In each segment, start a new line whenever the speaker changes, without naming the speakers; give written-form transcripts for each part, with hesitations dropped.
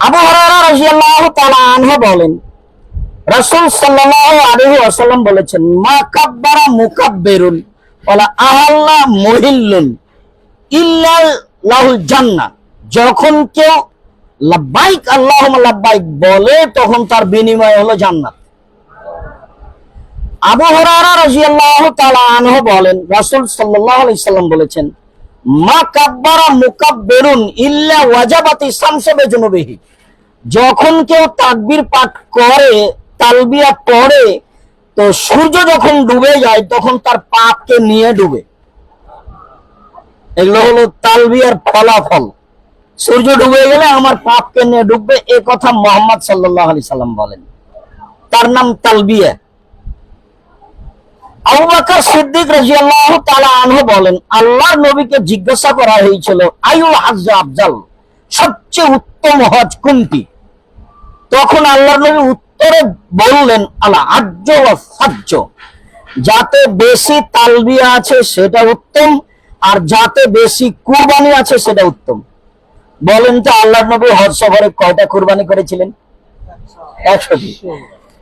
আবু হুরায়রা রাদিয়াল্লাহু তাআলা আনহু বলেন, রাসূল সাল্লাল্লাহু আলাইহি ওয়াসাল্লাম বলেছেন, মা কাব্বারা মুকাব্বিরুন ওয়ালা আহাল্লা মুহিল্লুন ইল্লা লাহুল জান্নাহ। যখন কেউ লাব্বাইক আল্লাহুম্মা লাব্বাইক বলে তখন তার বিনিময় হলো জান্নাত। আবু হুরায়রা রাদিয়াল্লাহু তাআলা আনহু বলেন, রাসূল সাল্লাল্লাহু আলাইহি সাল্লাম বলেছেন, মা কাব্বারা মুকাব্বিরুন ইল্লা ওয়াজাবাতি শামসু বিজুনুবিহি। যখন কেউ তাকবীর পাঠ করে, তালবিয়া পড়ে, তো সূর্য যখন ডুবে যায় তখন তার পাপকে নিয়ে ডুবে। এগুলো হলো তালবিয়ার ফলাফল। সূর্য ডুবে গেলে আমার পাপকে নিয়ে ডুববে, এ কথা মুহাম্মদ সাল্লাল্লাহু আলাইহি সাল্লাম বলেন। তার নাম তালবিয়া। আবু বকর সিদ্দিক রাদিয়াল্লাহু তাআলা আনহু বলেন, আল্লাহর নবীকে জিজ্ঞাসা করা হয়েছিল, আইয়ুল হজ্জ আফজাল, সবচেয়ে উত্তম হজ কোনটি? তখন আল্লাহর নবী উত্তরে বললেন, আল হজ্জ ওয়াল ফাজ্জ, যাতে বেশি তালবিয়া আছে সেটা উত্তম, আর যাতে বেশি কুরবানি আছে সেটা উত্তম। বলেন তো আল্লাহর নবী হজ সফরে কয়টা কুরবানি করেছিলেন? 100টি।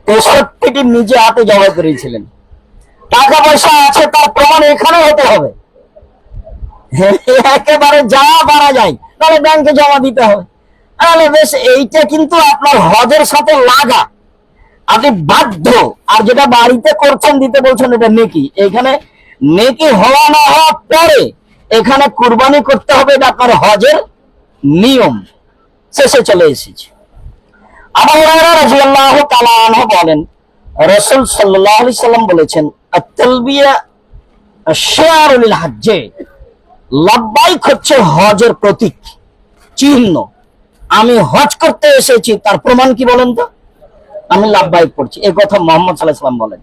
63টি নিজে হাতে জবাই করেছিলেন। টাকা পয়সা আছে তার প্রমাণ এখানে হতে হবে। একেবারে যা পারা যায় তাহলে ব্যাংকে জমা দিতে হবে। তাহলে বেশ, এইটা কিন্তু আপনার হজের সাথে লাগা, আপনি বাধ্য। আর যেটা বাড়িতে করছেন দিতে বলছেন, এটা নেকি। এখানে নেকি হওয়া না হওয়া পরে এখানে কুরবানি করতে হবে, এটা আপনার হজের নিয়ম। শেষে চলে এসেছি। আবু হুরায়রা রাদিয়াল্লাহু তাআলা আনহু বলেন, রাসূল সাল্লাল্লাহু আলাইহি সাল্লাম বলেছেন, আত-তালবিয়া শিআরুল হজ্জ, লাব্বাইক হচ্ছে হজের প্রতীক, চিহ্ন। আমি হজ করতে এসেছি, তার প্রমাণ কি বলেন তো? আমি লাব্বাইক করছি, এই কথা মুহাম্মদ সাল্লাল্লাহু আলাইহি সাল্লাম বলেন।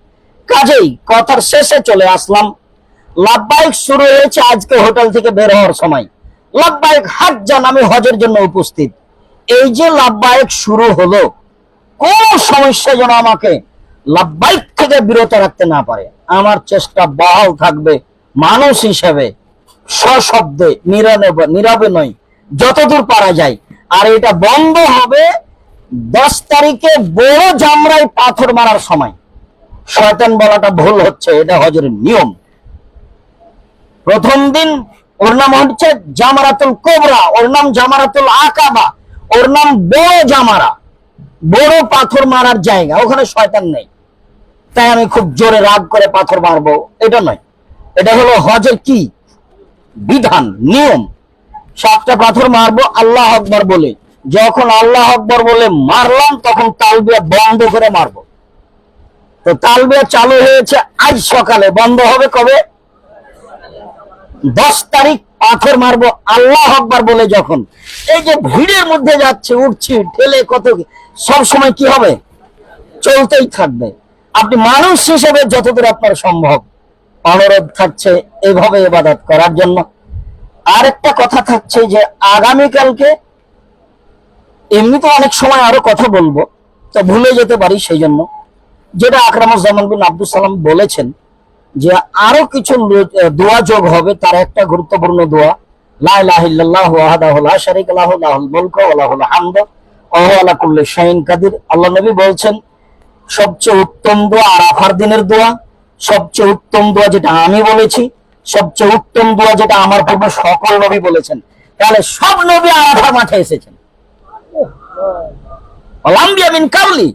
কাজেই কথার শেষে চলে আসলাম। লাব্বাইক শুরু হয়েছে আজকে হোটেল থেকে বের হওয়ার সময়। লাব্বাইক হাজ্জান, আমি হজের জন্য উপস্থিত। এই যে লাব্বাইক শুরু হলো, কোন সমস্যা যেন আমাকে লাব্বাইক থেকে বিরত রাখতে না পারে। আমার চেষ্টা বহাল থাকবে মানুষ হিসেবে, সশব্দে, নীরবে নয়, যতদূর পারা যায়। আর এটা বন্ধ হবে 10 তারিখে বড় জামরায় পাথর মারার সময়। শয়তান বলাটা ভুল হচ্ছে, এটা হজের নিয়ম। প্রথম দিন ওর নাম হচ্ছে জামারাতুল কোবরা, ওর নাম জামারাতুল আকাবা, ওর নাম বড় জামারা, বড় পাথর মারার জায়গা। ওখানে শয়তান নেই, তাই আমি খুব জোরে রাগ করে পাথর মারবো, এটা নয়। এটা হলো হজের কি বিধান, নিয়ম। 7টা পাথর মারবো আল্লাহ আকবার বলে। যখন আল্লাহ আকবার বলে মারলাম তখন তালবিয়া বন্ধ করে মারবো। তো তালবিয়া চালু হয়েছে আজ সকালে, বন্ধ হবে কবে? 10 তারিখ পাথর মারবো আল্লাহ আকবার বলে। যখন এই যে ভিড়ের মধ্যে যাচ্ছে, উঠছি, ঠেলে কত, সব সময় কি হবে? চলতেই থাকবে। আপনি মানুষ হিসেবে যতদূর আপনার সম্ভব অনুরোধ থাকছে এভাবে ইবাদত করার জন্য। আরেকটা কথা থাকছে যে আগামীকালকে, এমনি তো অনেক সময় আরো কথা বলবো, তো ভুলে যেতে পারি, সেই জন্য যেটা আকরামুজ্জামান বিন আব্দুল সালাম বলেছেন যে আরো কিছু দোয়া যোগ হবে। তার একটা গুরুত্বপূর্ণ দোয়া, লা ইলাহা ইল্লাল্লাহু ওয়াহদাহু লা শারীকা লাহু লাহুল মুলকু ওয়া লাহুল হামদু ওয়া হুয়া আলা কুল্লি শাইইন কাদির। আল্লাহ নবী বলছেন, সবচেয়ে উত্তম দোয়া আরাফার দিনের দোয়া, সবচেয়ে উত্তম দোয়া যেটা আমি বলেছি, সবচেয়ে উত্তম দোয়া যেটা আমার পূর্বে সকল নবী বলেছেন। তাহলে সব নবী আরাফার মাঠে এসেছেন। আম্বিয়া মিন কাবলি,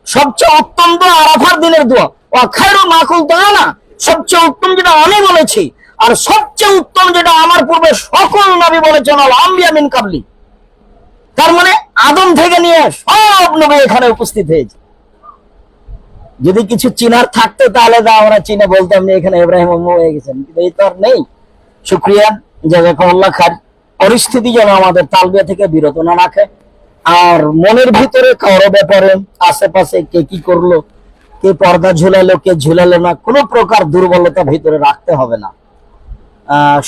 সবচেয়ে উত্তম দোয়া আরাফার দিনের দোয়া। ওয়া খায়রু মা কুলতু আনা, সবচেয়ে উত্তম যেটা আমি বলেছি, আর সবচেয়ে উত্তম যেটা আমার পূর্বে সকল নবী বলেছেন, আল আম্বিয়া মিন কাবলি। তার মানে আদম থেকে নিয়ে সব নবী এখানে উপস্থিত হয়েছে। যদি কিছু চিনার থাকতো তাহলে আমরা চিনে বলতাম যে এখানে ইব্রাহিম হয়ে গেছেন, কিন্তু এই তো আর নেই। শুকরিয়া, জাযাকাল্লাহ খাইর। পরিস্থিতি যেন আমাদের তালবিয়া থেকে বিরত না রাখে। আর মনের ভিতরে কারো ব্যাপারে, আশেপাশে কে কি করলো, কে পর্দা ঝুলালো, কে ঝুলালো না, কোনো প্রকার দুর্বলতা ভিতরে রাখতে হবে না।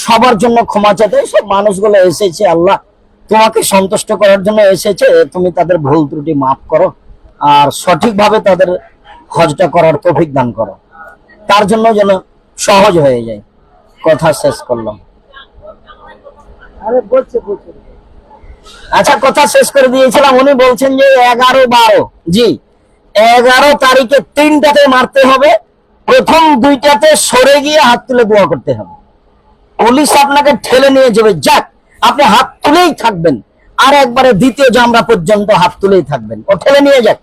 সবার জন্য ক্ষমা চাইতে। সব মানুষগুলো এসেছে আল্লাহ তোমাকে সন্তুষ্ট করার জন্য এসেছে, তুমি তাদের ভুল ত্রুটি মাফ করো, আর সঠিকভাবে তাদের হজটা করার তৌফিক দান করো, তার জন্য যেন সহজ হয়ে যায়। কথা শেষ করলাম। আচ্ছা, কথা শেষ করে দিয়েছিলাম। উনি বলছেন যে 11-12, জি 11 তারিখে 3টাতে মারতে হবে, প্রথম 2টাতে সরে গিয়ে হাত তুলে দোয়া করতে হবে। পুলিশ আপনাকে ঠেলে নিয়ে যাবে, যাক আপনি হাত তুলেই থাকবেন, আর একবারে দ্বিতীয় জামরা পর্যন্ত হাত তুলেই থাকবেন, ও ঠেলে নিয়ে যাক,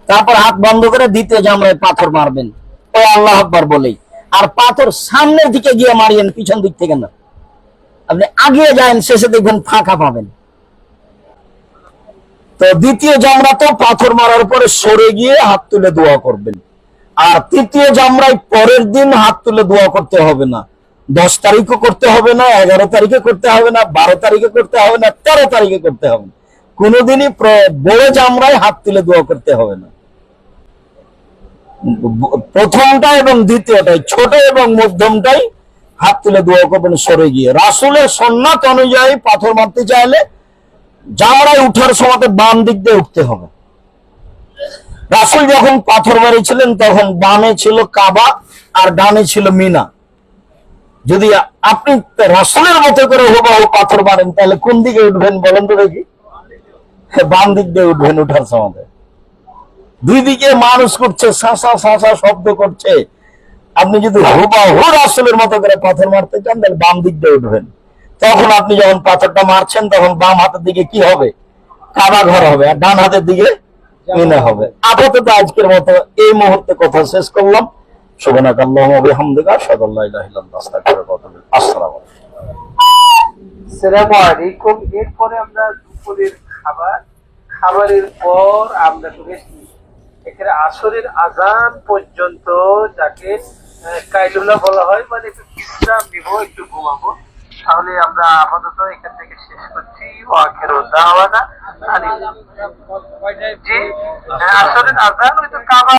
তারপর হাত বন্ধ করে দ্বিতীয় জামরায় পাথর মারবেন ও আল্লাহ আকবার বলেই। আর পাথর সামনের দিকে গিয়ে মারিয়েন, পিছন দিক থেকে না। আপনি আগিয়ে যান, শেষে দেখবেন ফাঁকা পাবেন। তো দ্বিতীয় জামরাতে পাথর মারার পরে সরে গিয়ে হাত তুলে দোয়া করবেন। আর তৃতীয় জামরায় পরের দিন হাত তুলে দোয়া করতে হবে না। 10 তারিখও করতে হবে না, 11 তারিখে করতে হবে না, 12 তারিখে করতে হবে না, 13 তারিখে করতে হবে না। কোনোদিনই বড় জামরায় হাত তুলে দোয়া করতে হবে না। প্রথমটা এবং দ্বিতীয়টাই, ছোট এবং মধ্যমটাই হাত তুলে দোয়া করবেন সরে গিয়ে। রাসূলের সুন্নাত অনুযায়ী পাথর মারতে চাইলে জামরায় উঠার সময় বাম দিক দিয়ে উঠতে হবে। রাসূল যখন পাথর মারিছিলেন তখন বামে ছিল কাবা আর ডানে ছিল মিনা। যদি আপনি রাসূলের মতো করে হুবহু পাথর মারেন তাহলে কোন দিকে উঠবেন বলেন তো দেখি? বাম দিক দিয়ে উঠবেন উঠার সময়। দুই দিকে মানুষ করছে, শাঁসা শাঁসা শব্দ করছে। আপনি যদি হুবহু রাসূলের মতো করে পাথর মারতে চান তাহলে বাম দিক দিয়ে উঠবেন। তখন আপনি যখন পাথরটা মারছেন তখন বাম হাতের দিকে কি হবে? কাবা ঘর হবে, আর ডান হাতের দিকে মিনা হবে। আপাতত আজকের মতো এই মুহূর্তে কথা শেষ করলাম। সুবহানাকাল্লাহুম্মা ওয়া বিহামদিকা আশহাদু আল্লা ইলাহা ইল্লা আনতা আস্তাগফিরুকা ওয়া আতুবু ইলাইক। আসসালামু আলাইকুম।
আসসালামু আলাইকুম। এরপরে আমরা দুপুরের খাবারের পর আমরা রেস্ট নিই। এখানে আসরের আজান পর্যন্ত যাকে কাইলুলা বলা হয়, মানে একটু বিশ্রাম নিব, একটু ঘুমাবো। তাহলে আমরা আপাতত এখান থেকে শেষ করছি। ওয়াখিরু দাওয়ানা জি, আসরের আজান হয়তো কাবা